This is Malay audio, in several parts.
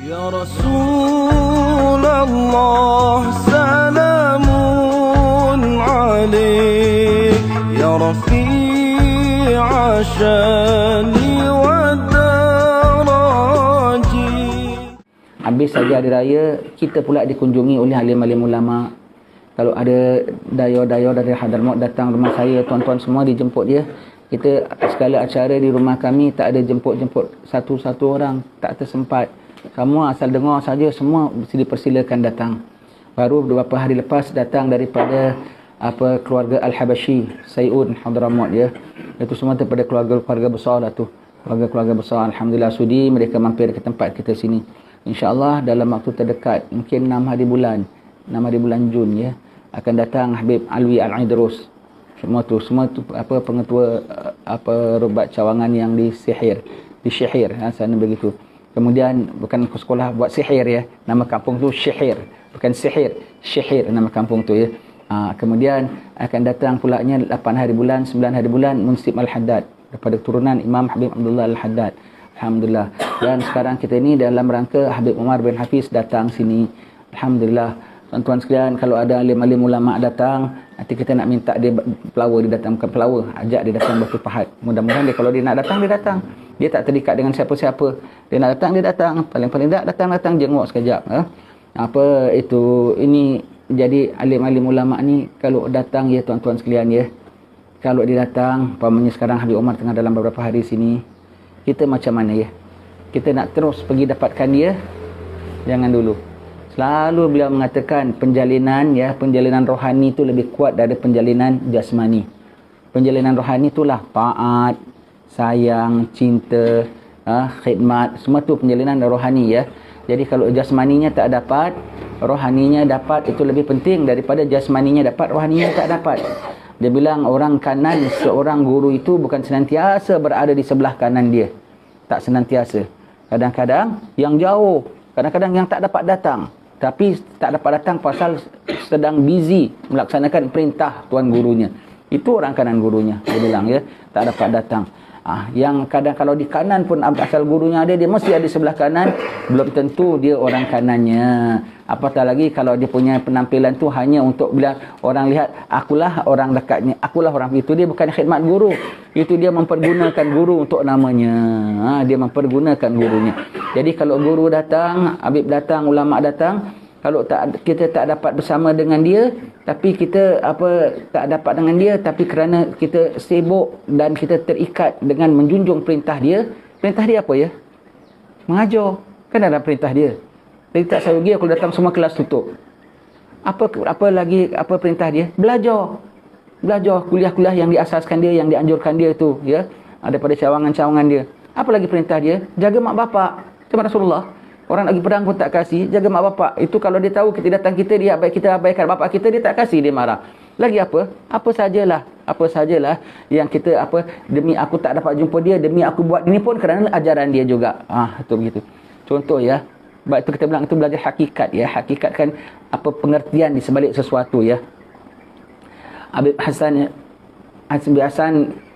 Ya Rasulullah salamun alaik ya Rafi'a syani wa daraji. Habis saja hari raya, kita pula dikunjungi oleh alim-alim ulama. Kalau ada dayo-dayo dari Hadramaut datang rumah saya, tuan-tuan semua dijemput dia. Kita segala acara di rumah kami tak ada jemput-jemput satu-satu orang, tak tersempat. Semua asal dengar saja, semua mesti dipersilakan datang. Baru beberapa hari lepas datang daripada keluarga Al-Habashi, Sayyid Hadramaut ya. Itu semua daripada keluarga besar lah tu. Keluarga besar, alhamdulillah sudi mereka mampir ke tempat kita sini. InsyaAllah dalam waktu terdekat, mungkin 6 hari bulan Jun ya, akan datang Habib Alwi Al-Idrus. Semua tu pengetua rubat cawangan yang di Syihir sana begitu. Kemudian bukan sekolah buat sihir ya, nama kampung tu Syihir, bukan sihir, Syihir nama kampung tu ya. Kemudian akan datang pulanya 8 hari bulan, 9 hari bulan Munsib Al-Haddad daripada turunan Imam Habib Abdullah Al-Haddad. Alhamdulillah. Dan sekarang kita ni dalam rangka Habib Umar bin Hafiz datang sini. Alhamdulillah. Tuan-tuan sekalian, kalau ada alim-alim ulama datang, nanti kita nak minta dia pelawar, dia datang, bukan pelawar, ajak dia datang Batu Pahat. Mudah-mudahan dia, kalau dia nak datang, dia datang. Dia tak terikat dengan siapa-siapa. Dia nak datang, dia datang. Paling-paling tak datang jenguk sekejap. Ini jadi alim-alim ulama ni kalau datang ya tuan-tuan sekalian ya. Kalau dia datang, umpamanya sekarang Habib Umar tengah dalam beberapa hari sini, kita macam mana ya? Kita nak terus pergi dapatkan dia? Jangan dulu. Selalu beliau mengatakan penjalinan rohani itu lebih kuat dari penjalinan jasmani. Penjalinan rohani itulah taat, sayang, cinta, khidmat, semua tu penjalinan rohani ya. Jadi kalau jasmaninya tak dapat, rohaninya dapat, itu lebih penting daripada jasmaninya dapat, rohaninya tak dapat. Dia bilang orang kanan seorang guru itu bukan senantiasa berada di sebelah kanan dia. Tak senantiasa. Kadang-kadang yang jauh, kadang-kadang yang tak dapat datang. Tapi tak dapat datang pasal sedang busy melaksanakan perintah tuan gurunya. Itu orang kanan gurunya. Dia bilang ya, tak dapat datang. Yang kadang kalau di kanan pun asal gurunya ada, dia mesti ada sebelah kanan, belum tentu dia orang kanannya. Apatah lagi kalau dia punya penampilan tu hanya untuk bila orang lihat akulah orang dekatnya, akulah orang itu, dia bukan khidmat guru. Itu dia mempergunakan guru untuk namanya. Dia mempergunakan gurunya. Jadi kalau guru datang, Habib datang, ulama datang, kalau kita tak dapat bersama dengan dia, tapi kita tak dapat dengan dia, tapi kerana kita sibuk dan kita terikat dengan menjunjung perintah dia. Perintah dia apa ya? Mengajar. Kan ada perintah dia. Jadi tak sayugi aku datang semua kelas tutup. Apa perintah dia? Belajar kuliah-kuliah yang diasaskan dia, yang dianjurkan dia tu ya, daripada cawangan-cawangan dia. Apa lagi perintah dia? Jaga mak bapak. Macam Rasulullah. Orang lagi pedang pun tak kasih, jaga mak bapak. Itu kalau dia tahu kita datang kita abaikan bapak kita, dia tak kasih, dia marah. Lagi apa? Apa sajalah yang kita demi aku tak dapat jumpa dia, demi aku buat ini pun kerana ajaran dia juga. Itu begitu. Contoh ya. Sebab itu kita bilang itu belajar hakikat ya. Hakikat kan pengertian di sebalik sesuatu ya. Habib Hasan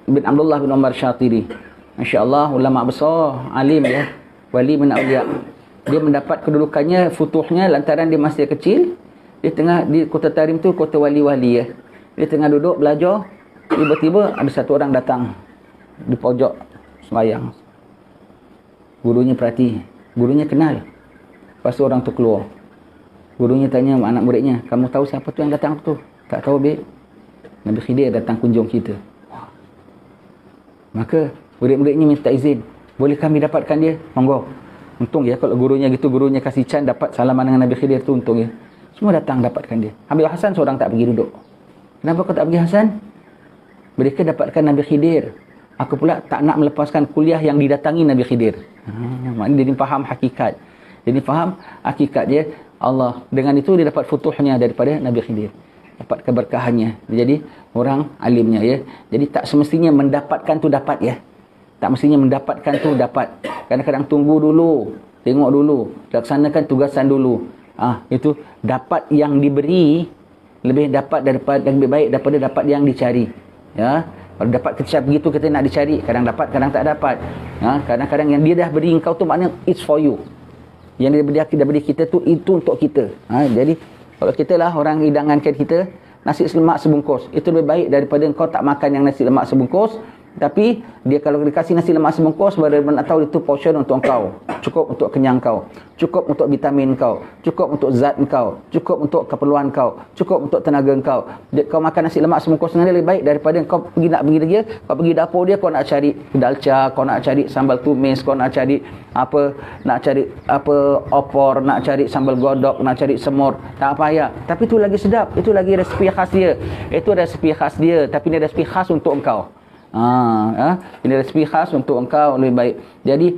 bin Abdullah bin Umar Syatiri. Masya-Allah, ulama besar, alim ya. Wali min awliya. Dia mendapat kedudukannya, futuhnya lantaran dia masih kecil. Dia tengah di Kota Tarim tu kota wali-wali ya. Dia tengah duduk belajar, tiba-tiba ada satu orang datang di pojok sembahyang. Gurunya perhati, gurunya kenal. Lepas tu orang tu keluar. Gurunya tanya anak muridnya, kamu tahu siapa tu yang datang tu? Tak tahu, Beb. Nabi Khidir datang kunjung kita. Maka murid-muridnya minta izin, boleh kami dapatkan dia? Monggo. Untung ya kalau gurunya gitu, gurunya kasih can dapat salaman dengan Nabi Khidir tu, untung ya. Semua datang dapatkan dia. Habib Hasan seorang tak pergi duduk. Kenapa kau tak pergi, Hasan? Mereka dapatkan Nabi Khidir. Aku pula tak nak melepaskan kuliah yang didatangi Nabi Khidir. Maknanya dia faham hakikat. Jadi faham hakikat dia Allah. Dengan itu dia dapat futuhnya daripada Nabi Khidir. Dapat keberkahannya. Jadi orang alimnya ya. Jadi tak semestinya mendapatkan tu dapat ya. Tak mestinya mendapatkan tu dapat. Kadang-kadang tunggu dulu, tengok dulu, laksanakan tugasan dulu. Itu dapat yang diberi lebih baik daripada dapat yang dicari. Ya. Kalau dapat kecap begitu kita nak dicari, kadang dapat, kadang tak dapat. Kadang-kadang yang dia dah beri engkau tu maknanya it's for you. Yang daripada kita tu, itu untuk kita. Jadi kalau kita lah orang hidangankan kita nasi lemak sebungkus, itu lebih baik daripada kau tak makan yang nasi lemak sebungkus. Tapi dia kalau dikasih nasi lemak sebungkus, baru nak tahu itu portion untuk kau, cukup untuk kenyang kau, cukup untuk vitamin kau, cukup untuk zat kau, cukup untuk keperluan kau, cukup untuk tenaga kau. Kau makan nasi lemak sebungkus dengan dia lebih baik daripada kau pergi dia, kau pergi dapur dia, kau nak cari dalca, kau nak cari sambal tumis, kau nak cari opor, nak cari sambal godok, nak cari semur. Tak payah. Tapi itu lagi sedap, itu lagi resipi khas dia. Itu resipi khas dia, tapi ini resipi khas untuk engkau. Ini resipi khas untuk engkau, lebih baik. Jadi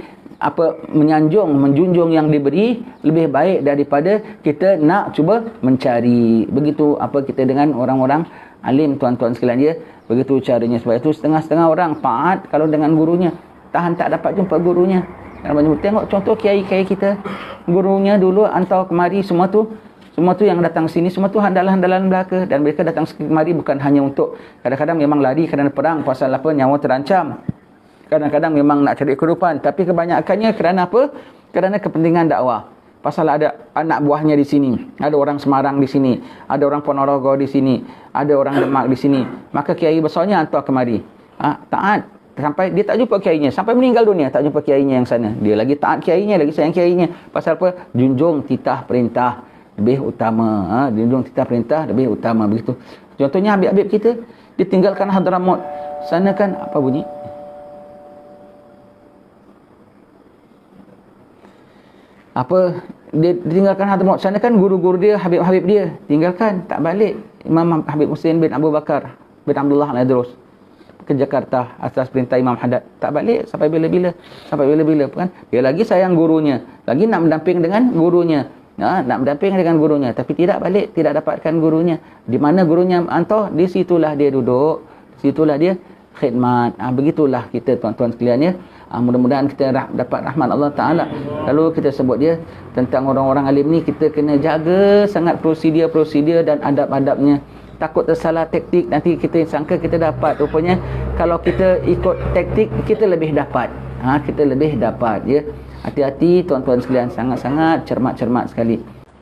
menjunjung yang diberi lebih baik daripada kita nak cuba mencari. Begitu kita dengan orang-orang alim, tuan-tuan sekalian ya. Begitu caranya. Sebab itu setengah-setengah orang taat kalau dengan gurunya, tahan tak dapat jumpa gurunya. Tengok contoh kiai-kiai kita, gurunya dulu hantar kemari semua tu yang datang sini, semua tu handalan-handalan belaka. Dan mereka datang kemari bukan hanya untuk, kadang-kadang memang lari kerana perang, pasal nyawa terancam. Kadang-kadang memang nak cari kehidupan. Tapi kebanyakannya kerana apa? Kerana kepentingan dakwah. Pasal ada anak buahnya di sini, ada orang Semarang di sini, ada orang Ponorogo di sini, ada orang Demak di sini. Maka kiai besarnya hantar kemari. Taat. Sampai dia tak jumpa kiainya, sampai meninggal dunia tak jumpa kiainya yang sana. Dia lagi taat kiainya, lagi sayang kiainya. Pasal apa? Junjung titah perintah lebih utama. Junjung titah perintah lebih utama. Begitu. Contohnya Habib-Habib kita ditinggalkan Hadramaut. Sana kan apa bunyi? Dia ditinggalkan Hadramaut. Sana kan guru-guru dia, Habib-Habib dia tinggalkan, tak balik. Imam Habib Hussein bin Abu Bakar bin Abdullah Al-Idrus ke Jakarta atas perintah Imam Haddad, tak balik sampai bila-bila kan. Dia lagi sayang gurunya, lagi nak mendamping dengan gurunya. Nak mendamping dengan gurunya, tapi tidak balik, tidak dapatkan gurunya. Di mana gurunya hantar, di situlah dia duduk, di situlah dia khidmat. Begitulah kita tuan-tuan sekalian ya. Mudah-mudahan kita dapat rahmat Allah Ta'ala. Lalu kita sebut dia tentang orang-orang alim ni, kita kena jaga sangat prosedur dan adab-adabnya. Takut tersalah taktik, nanti kita sangka kita dapat. Rupanya kalau kita ikut taktik, kita lebih dapat. Kita lebih dapat ya. Hati-hati tuan-tuan sekalian, sangat-sangat cermat-cermat sekali.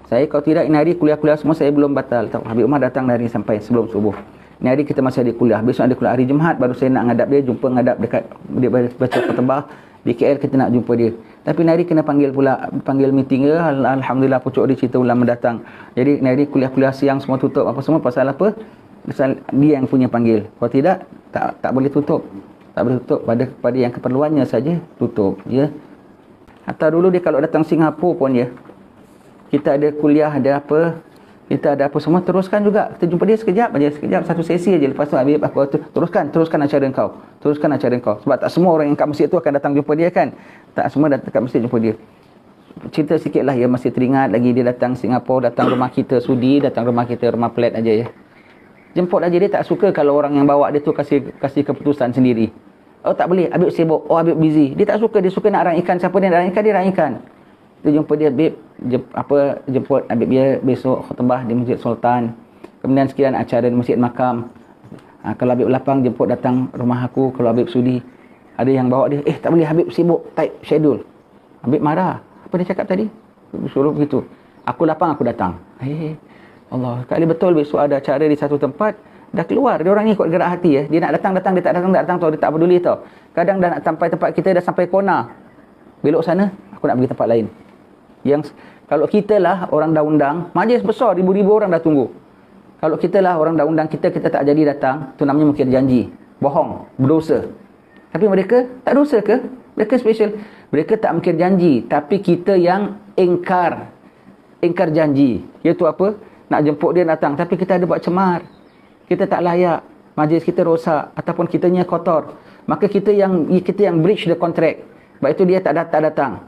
Saya kalau tidak, ini hari kuliah-kuliah semua saya belum batal. Habib Umar datang dari sampai sebelum subuh. Ini hari kita masih ada kuliah. Besok ada kuliah hari Jumaat, baru saya nak ngadap dia, jumpa ngadap dekat dia baca khutbah di KL, kita nak jumpa dia. Tapi hari kita kena panggil meeting ya. Alhamdulillah pucuk dia cerita ulama datang. Jadi hari kuliah-kuliah siang semua tutup. Apa semua pasal apa? Pasal dia yang punya panggil. Kalau tidak, tak boleh tutup. Tak boleh tutup pada yang keperluannya saja tutup ya. Hatta dulu dia kalau datang Singapura pun ya, kita ada kuliah, ada apa, kita ada apa semua, teruskan juga. Kita jumpa dia sekejap satu sesi aja. Lepas tu Habib teruskan acara kau. Sebab tak semua orang yang kat masjid tu akan datang jumpa dia kan. Tak semua datang kat masjid jumpa dia. Cerita sikitlah ya, masih teringat lagi dia datang Singapura, datang rumah kita sudi, datang rumah kita rumah flat aja ya. Jemput aja, dia tak suka kalau orang yang bawa dia tu kasih keputusan sendiri. Oh tak boleh, Habib sibuk, oh Habib busy. Dia tak suka, dia suka nak raikan. Siapa dia nak raikan, dia raikan. Kita jumpa dia, Habib jemput Habib dia besok khutbah di Masjid Sultan. Kemudian sekian acara di Masjid Makam. Kalau Habib lapang, jemput datang rumah aku. Kalau Habib sudi, ada yang bawa dia, tak boleh, Habib sibuk, tight schedule. Habib marah. Apa dia cakap tadi? Suruh begitu. Aku lapang, aku datang. Allah, kali betul besok ada acara di satu tempat, dah keluar. Dia orang ni ikut gerak hati ya. Dia nak datang, dia tak datang tau. Dia tak peduli tau. Kadang dah nak sampai tempat kita, dah sampai kona. Belok sana, aku nak pergi tempat lain. Yang kalau kita lah orang dah undang, majlis besar, ribu-ribu orang dah tunggu. Kalau kita lah orang dah undang, kita tak jadi datang, tu namanya mungkin janji, bohong, berdosa. Tapi mereka tak dosa ke? Mereka special. Mereka tak mungkin janji, tapi kita yang ingkar janji. Iaitu apa? Nak jemput dia datang, tapi kita ada buat cemar. Kita tak layak, majlis kita rosak ataupun kitanya kotor. Maka kita yang breach the contract. Sebab itu dia tak datang.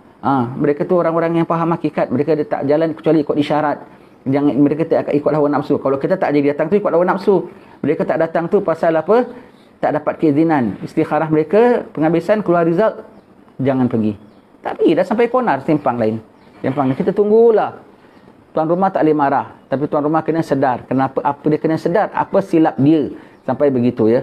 Mereka tu orang-orang yang faham hakikat. Mereka dia tak jalan kecuali ikut isyarat. Mereka tak ikut hawa nafsu. Kalau kita tak jadi datang tu ikut hawa nafsu. Mereka tak datang tu pasal apa? Tak dapat keizinan. Istikharah mereka, penghabisan, keluar result, jangan pergi. Tapi dah sampai konar, simpang lain. Kita tunggulah. Tuan rumah tak boleh marah, tapi tuan rumah kena sedar. Kenapa? Apa dia kena sedar? Apa silap dia sampai begitu ya?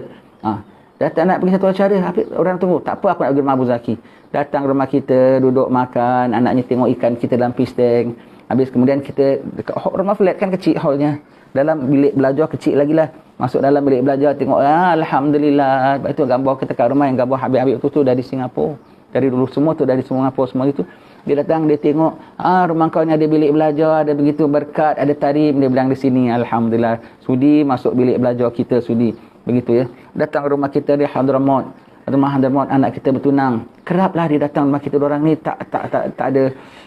Datang nak pergi satu acara, Habib orang tunggu. Tak apa, aku nak pergi rumah Abu Zaki. Datang rumah kita, duduk makan, anaknya tengok ikan kita dalam pisteng. Habis kemudian kita dekat rumah flat kan kecil hallnya. Dalam bilik belajar kecil lagi lah. Masuk dalam bilik belajar tengok, alhamdulillah. Lepas itu gambar kita kat rumah yang gambar Habib-Habib tu dari Singapura. Dari dulu semua tu dari Singapura semua itu. Dia datang, dia tengok, rumah kau ni ada bilik belajar, ada begitu berkat, ada tarim. Dia bilang di sini, alhamdulillah. Sudi masuk bilik belajar kita, sudi. Begitu ya. Datang rumah kita di Hadramaut. Rumah Hadramaut, anak kita bertunang. Keraplah dia datang rumah kita. Orang ni tak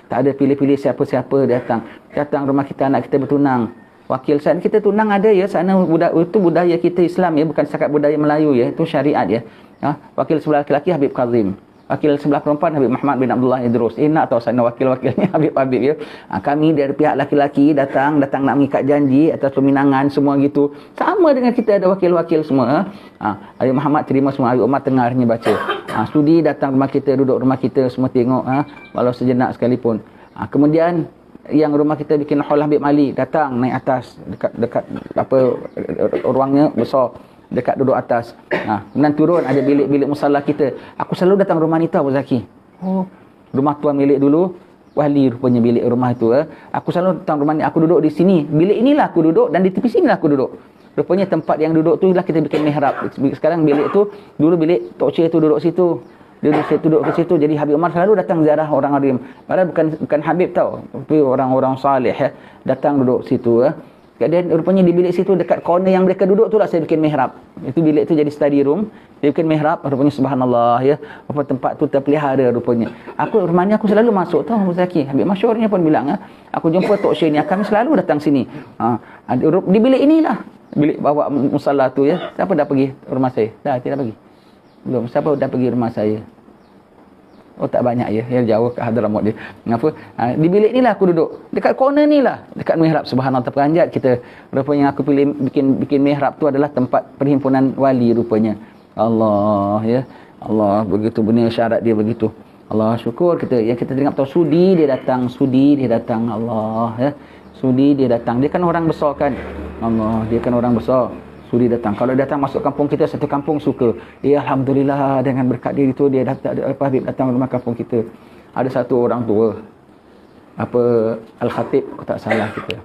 ada pilih-pilih siapa-siapa datang. Datang rumah kita, anak kita bertunang. Wakil sana kita tunang ada ya, sana itu budaya kita Islam ya, bukan setakat budaya Melayu ya, itu syariat ya. Wakil sebelah lelaki Habib Kazim. Wakil sebelah perempuan Habib Muhammad bin Abdullah Idrus. Nak tahu sana wakil-wakilnya Habib-Habib ya. Kami dari pihak laki-laki datang nak mengikat janji atas peminangan semua gitu. Sama dengan kita ada wakil-wakil semua. Habib Muhammad terima semua, Habib Umar tengahnya baca. Studi datang rumah kita, duduk rumah kita semua tengok walau sejenak sekalipun. Kemudian yang rumah kita bikin hall Habib Mali, datang naik atas dekat apa ruangnya besar. Dekat duduk atas. Kemudian turun ada bilik-bilik musalla kita. Aku selalu datang rumah ni tau Abu Zaki. Rumah tuan milik dulu, wali rupanya bilik rumah itu. Aku selalu datang rumah ni, aku duduk di sini. Bilik inilah aku duduk dan di tepi sinilah aku duduk. Rupanya tempat yang duduk tu lah kita bikin mihrab. Sekarang bilik tu, dulu bilik Tok Cik tu duduk situ. Dia duduk ke situ. Jadi Habib Umar selalu datang ziarah orang alim. Padahal bukan Habib tau, tapi orang-orang salih ya. Datang duduk situ. Dan rupanya di bilik situ dekat corner yang mereka duduk tu lah saya bikin mihrab. Itu bilik tu jadi study room. Dia bikin mihrab, rupanya subhanallah ya. Apa tempat tu terpelihara rupanya. Rumah ni aku selalu masuk tau Abu Zaki. Habib masyhurnya pun bilang aku jumpa Tok Syekh ni, kami selalu datang sini. Di bilik inilah. Bilik bawa musalla tu ya. Siapa dah pergi rumah saya? Dah tidak pergi. Belum. Siapa dah pergi rumah saya? Oh tak banyak ya, jauh ke Hadramaut dia. Kenapa? Di bilik ni lah aku duduk. Dekat corner ni lah, dekat mihrab. Subhanallah, terperanjat kita. Rupanya aku pilih bikin mihrab tu adalah tempat perhimpunan wali rupanya. Allah ya. Allah begitu benar syarat dia begitu. Allah syukur kita. Yang kita dengar tahu sudi dia datang. Allah ya. Sudi dia datang. Dia kan orang besar kan. Allah, dia kan orang besar. Sudi datang. Kalau datang masuk kampung kita, satu kampung suka. Alhamdulillah dengan berkat dia itu dia Habib datang rumah kampung kita. Ada satu orang tua. Al-Khatib, aku tak salah kita.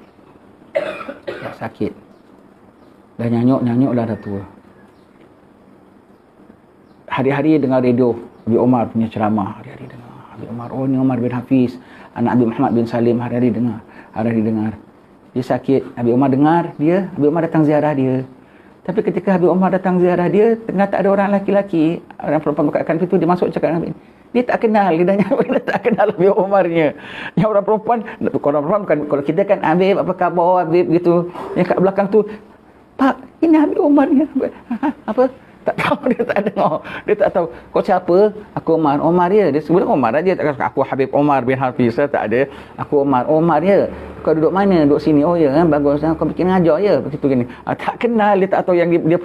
Dah sakit. Dah nyanyuk dah tua. Hari-hari dengar radio Habib Umar punya ceramah. Hari-hari dengar. Habib Umar, ni Umar bin Hafiz, anak Habib Muhammad bin Salim, hari-hari dengar. Dia sakit, Habib Umar dengar dia, Habib Umar datang ziarah dia. Tapi ketika Habib Umar datang ziarah dia, tengah tak ada orang laki-laki, orang perempuan bukakan pintu, dia masuk cakap dengan Habib. Dia tak kenal, dia tak kenal Habib Umarnya. Yang orang perempuan bukan, kalau kita kan Habib, apa khabar Habib gitu. Yang kat belakang tu, Pak, ini Habib Umarnya. Apa? Tak tahu, dia tak dengar. Dia tak tahu. Kau siapa? Aku Umar. Umar ya. Dia sebut Umar aja. Tak kata aku Habib Umar bin Hafiz. Tak ada. Aku Umar. Umar ya. Kau duduk mana? Duduk sini. Oh ya, bagus. Kau bikin ngajar ya. Begitu gini. Tak kenal. Dia tak tahu yang dia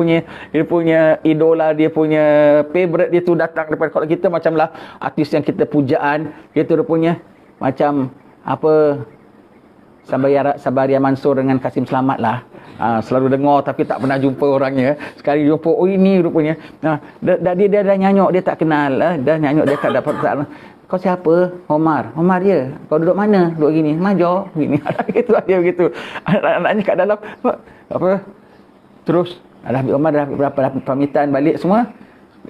punya idola, dia punya favorite dia tu datang daripada kalau kita macamlah artis yang kita pujaan. Kita rupanya macam Sabaria Mansur dengan Kasim Selamat lah. Selalu dengar tapi tak pernah jumpa orangnya. Sekali jumpa, oh ini rupanya. Dia dah nyanyuk, dia tak kenal. Dah nyanyuk, dia tak dapat. Kau siapa? Omar. Omar ya. Kau duduk mana? Duduk gini. Major. Gini. Gitu dia begitu. Anak-anaknya kat dalam. Terus. Habib Omar dah berapa pamitan balik semua.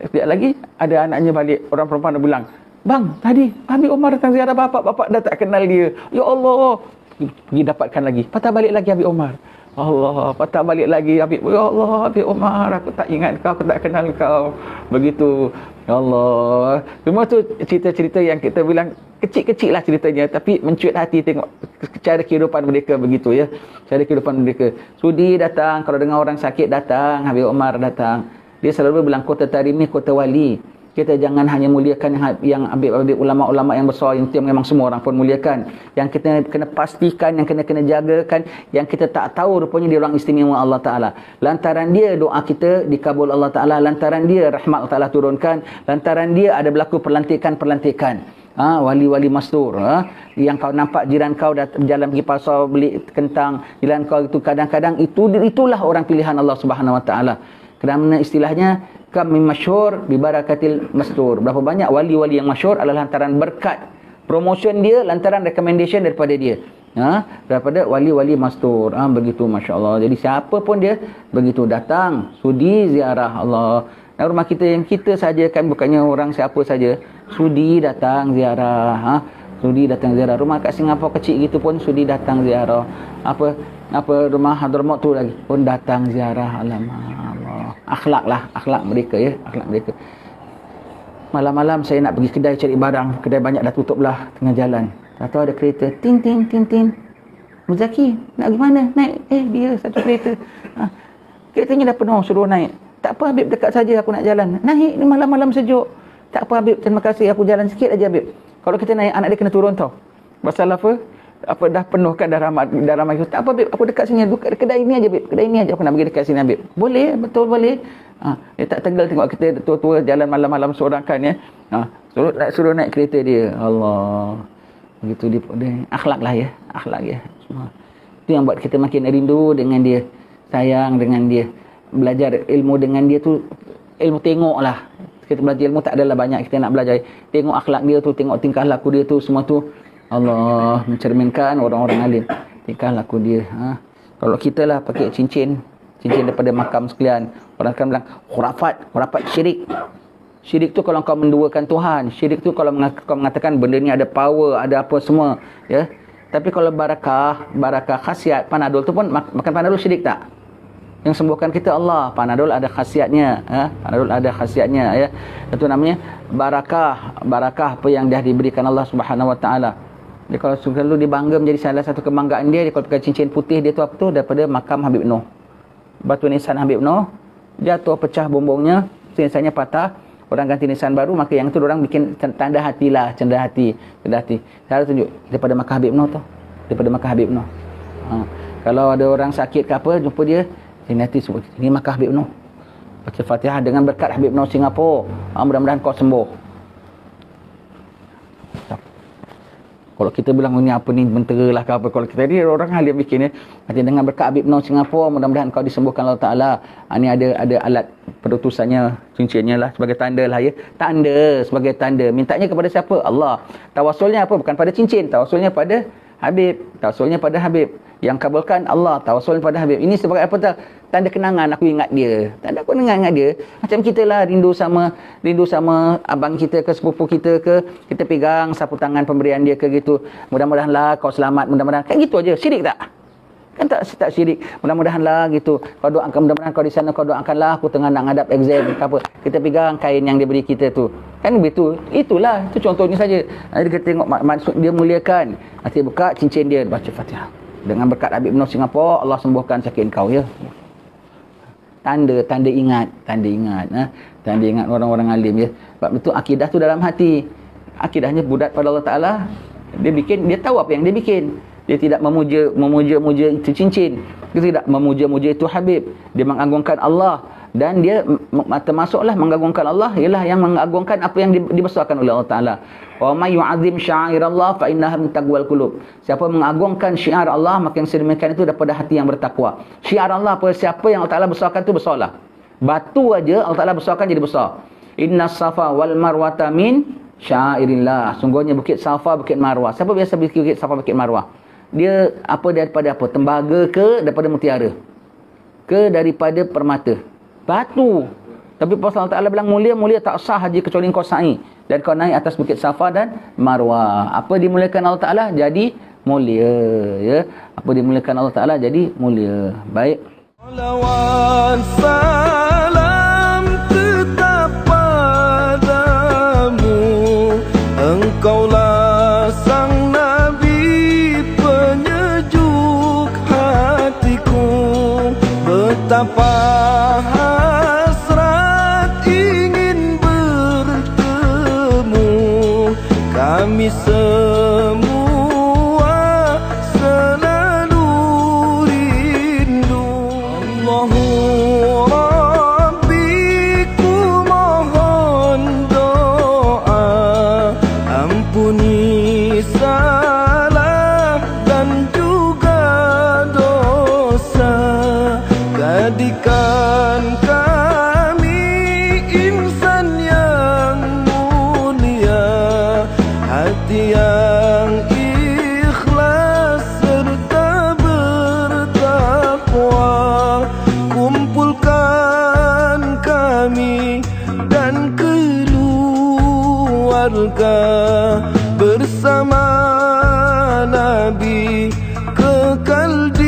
Sekejap lagi ada anaknya balik. Orang perempuan dah bilang, bang, tadi Habib Omar datang ziarah bapak dah tak kenal dia. Ya Allah. Pergi dapatkan lagi. Patah balik lagi Habib Omar. Allah, patah balik lagi Habib. Ya Allah, Habib Omar, aku tak ingat kau, aku tak kenal kau. Begitu. Ya Allah. Semua tu cerita-cerita yang kita bilang kecil-kecil lah ceritanya, tapi mencuit hati tengok cara kehidupan mereka begitu ya. Cara kehidupan mereka. Sudi datang, kalau dengar orang sakit datang, Habib Omar datang. Dia selalu bilang kota Tarim ni kota wali. Kita jangan hanya muliakan yang Habib ulama-ulama yang besar, yang memang semua orang pun muliakan. Yang kita kena pastikan, yang kena jagakan, yang kita tak tahu rupanya dia orang istimewa Allah Ta'ala. Lantaran dia doa kita dikabul Allah Ta'ala. Lantaran dia rahmat Allah Ta'ala turunkan. Lantaran dia ada berlaku perlantikan-perlantikan. Wali-wali mastur. Yang kau nampak jiran kau dah jalan pergi pasar beli kentang. Jiran kau itu kadang-kadang itulah orang pilihan Allah Subhanahu Wa Ta'ala. Kerana istilahnya kam min masyhur bi barakatil mastur. Berapa banyak wali-wali yang masyhur adalah lantaran berkat promotion dia, lantaran recommendation daripada dia. Daripada wali-wali mastur. Begitu, masya-Allah. Jadi siapa pun dia begitu datang sudi ziarah Allah. Dan rumah kita yang kita saja kan, bukannya orang siapa saja sudi datang ziarah. Sudi datang ziarah. Rumah kat Singapura kecil gitu pun sudi datang ziarah. Apa rumah Hadramaut tu lagi pun datang ziarah. Alamak Allah. Akhlak mereka ya, akhlak mereka. Malam-malam saya nak pergi kedai cari barang, kedai banyak dah tutup lah tengah jalan. Tak tahu ada kereta, tin. Muzaki, nak pergi mana? Naik. Dia satu kereta. Keretanya dah penuh, suruh naik. Tak apa Habib, dekat saja aku nak jalan. Naik, ni malam-malam sejuk. Tak apa Habib, terima kasih, aku jalan sikit aja Habib. Kalau kita naik, anak dia kena turun tau. Pasal apa? Dah penuh kan, dah ramai. Tak apa Habib, aku dekat sini, dekat kedai ini aja Habib. Kedai ini aja aku nak pergi dekat sini Habib. Boleh, betul boleh. Dia tak tenggal tengok kita tua-tua jalan malam-malam seorang kan ya. Suruh naik kereta dia. Allah. Begitu dia akhlak lah ya. Akhlak ya. Semua. Itu yang buat kita makin rindu dengan dia. Sayang dengan dia. Belajar ilmu dengan dia tu, ilmu tengok lah. Kita belajar ilmu tak adalah banyak kita nak belajar. Tengok akhlak dia tu, tengok tingkah laku dia tu, semua tu Allah mencerminkan orang-orang alim. Tingkah laku dia. Kalau kita lah pakai cincin daripada makam sekalian, orang akan bilang khurafat syirik. Syirik tu kalau kau menduakan Tuhan. Syirik tu kalau kau mengatakan benda ni ada power, ada apa semua, ya. Tapi kalau barakah khasiat, Panadol tu pun makan Panadol syirik tak? Yang sembuhkan kita Allah. Panadol ada khasiatnya, Panadol ada khasiatnya, ya. Itu namanya barakah apa yang dah diberikan Allah Subhanahu Wa Taala. Dia kalau selalu dibangga menjadi salah satu kebanggaan dia kalau pakai cincin putih dia tu apa tu daripada makam Habib Noh. Batu nisan Habib Noh jatuh, pecah bumbungnya, nisannya patah, orang ganti nisan baru, maka yang tu orang bikin tanda hati lah, cendah hati. Saya tunjuk daripada makam Habib Noh tu, daripada makam Habib Noh. Kalau ada orang sakit ke apa, jumpa dia, sini hati sebut, ini makam Habib Noh, baca Fatihah dengan berkat Habib Noh Singapura, mudah-mudahan kau sembuh. Kalau kita bilang ni apa ni, mentera lah ke apa, kalau kita ni orang alim bikin macam dengan berkat Habib Noh Singapura, mudah-mudahan kau disembuhkan Allah Ta'ala. Ni ada alat perutusannya, cincinnya lah sebagai tanda lah ya. Tanda, sebagai tanda. Mintanya kepada siapa? Allah. Tawasulnya apa? Bukan pada cincin, tawasulnya pada Habib. Tawasulnya pada Habib. Yang kabulkan Allah, tawasulnya pada Habib. Ini sebagai apa tak? Tanda kenangan aku ingat dia. Tanda aku ingat dia. Macam kita lah rindu sama abang kita ke, sepupu kita ke, kita pegang sapu tangan pemberian dia ke gitu. Mudah-mudahan lah kau selamat, mudah-mudahan. Kan gitu aja. Syirik tak? Kan tak syirik. Mudah-mudahan lah gitu. Kau doakan, mudah-mudahan kau di sana, kau doakanlah aku tengah nak ngadap exam ke apa. Kita pegang kain yang dia beri kita tu. Kan begitu. Itulah, itu contohnya saja. Nanti kita tengok maksud dia muliakan. Nanti buka cincin dia, baca Fatihah. Dengan berkat Habib Noh Singapura, Allah sembuhkan sakit kau ya. Tanda ingat, tanda ingat orang-orang alim ya. Sebab itu akidah tu dalam hati. Akidahnya budat pada Allah Taala. Dia tahu apa yang dia bikin. Dia tidak memuja itu cincin. Dia tidak memuja itu Habib. Dia mengagungkan Allah. Dan dia termasuklah mengagungkan Allah ialah yang mengagungkan apa yang dibesarkan oleh Allah Ta'ala. Wa may yu'azzim sya'airallah fa innaha min taqwal qulub. Siapa mengagungkan syiar Allah, maka yang sedemikian itu daripada hati yang bertakwa. Syiar Allah apa? Siapa yang Allah Ta'ala besarkan itu besarlah. Batu aja Allah Ta'ala besarkan jadi besar. Innas safa wal marwata min sya'airillah. Sungguhnya bukit Safa, bukit Marwah. Siapa biasa bukit Safa, bukit Marwah? Dia apa daripada apa? Tembaga ke daripada mutiara? Ke daripada permata? Batu. Tapi pasal Allah Ta'ala bilang mulia tak sah haji kecuali kau sa'i dan kau naik atas bukit Safa dan Marwah. Apa dimuliakan Allah Ta'ala jadi mulia ya. Apa dimuliakan Allah Ta'ala jadi mulia. Baik. Salawat salam tetap padamu, engkaulah sang Nabi penyejuk hatiku. Betapa kami semua selalu rindu. Allahu Rabbi, ku mohon doa, ampuni salah dan juga dosa. Ketika keluarga bersama Nabi kekal di